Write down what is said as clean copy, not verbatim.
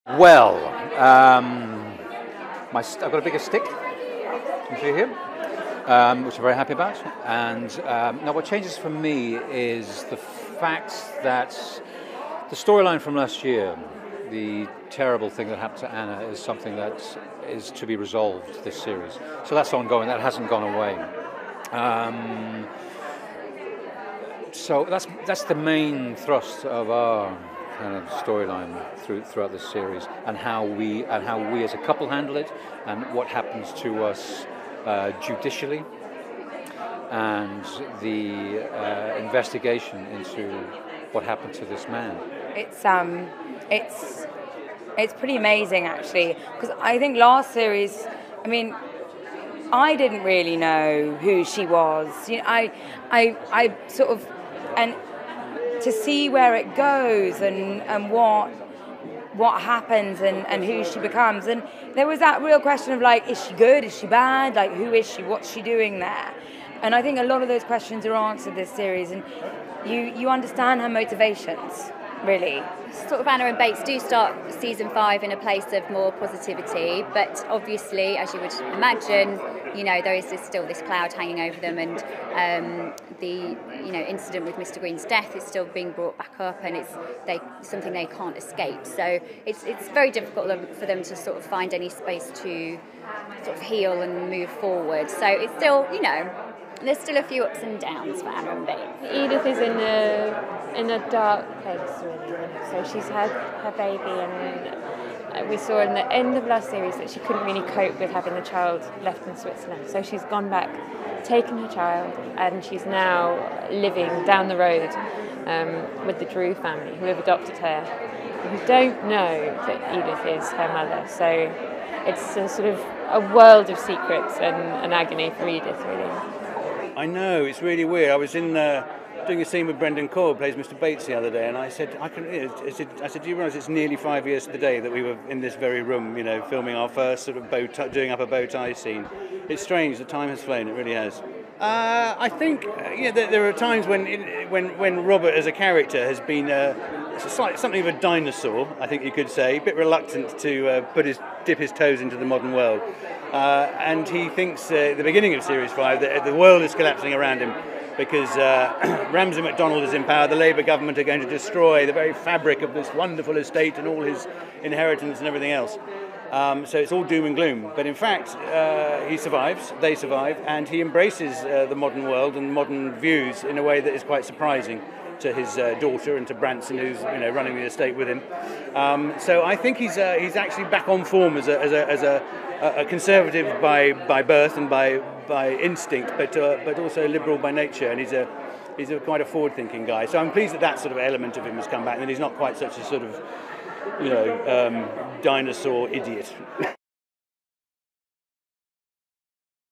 Well, I've got a bigger stick, you see here, which I'm very happy about. And now what changes for me is the fact that the storyline from last year, the terrible thing that happened to Anna, is something that is to be resolved this series. So that's ongoing, that hasn't gone away. So that's the main thrust of our kind of storyline throughout this series, and how we as a couple handle it, and what happens to us judicially, and the investigation into what happened to this man. It's pretty amazing actually, because I think last series, I mean, I didn't really know who she was. You know, I sort of, and to see where it goes and what happens and who she becomes, and there was that real question of like, is she good? Is she bad? Like, who is she? What's she doing there? And I think a lot of those questions are answered this series, and you understand her motivations, really. Sort of Anna and Bates do start season 5 in a place of more positivity, but obviously, as you would imagine, you know, there is still this cloud hanging over them, and the incident with Mr. Green's death is still being brought back up, and it's something they can't escape. So it's very difficult for them to sort of find any space to sort of heal and move forward. So it's still, there's still a few ups and downs for Anna and Bates. Edith is in a dark place, really. So she's had her baby, and we saw in the end of last series that she couldn't really cope with having the child left in Switzerland. So she's gone back, taken her child, and she's now living down the road with the Drew family, who have adopted her, who don't know that Edith is her mother. So it's a sort of a world of secrets and agony for Edith, really. I know, it's really weird. I was in doing a scene with Brendan Cole, who plays Mr. Bates, the other day, and I said, do you realise it's nearly 5 years to the day that we were in this very room, filming our first sort of doing up a bow tie scene. It's strange, the time has flown, it really has. I think there are times when Robert as a character has been something of a dinosaur, I think you could say, a bit reluctant to dip his toes into the modern world. And he thinks at the beginning of Series 5 that the world is collapsing around him because Ramsay MacDonald is in power, the Labour government are going to destroy the very fabric of this wonderful estate and all his inheritance and everything else. So it's all doom and gloom. But in fact, he survives, they survive, and he embraces the modern world and modern views in a way that is quite surprising to his daughter and to Branson, who's running the estate with him. So I think he's actually back on form as a conservative by birth and by instinct, but also liberal by nature, and he's quite a forward-thinking guy. So I'm pleased that sort of element of him has come back, and he's not quite such a sort of dinosaur idiot.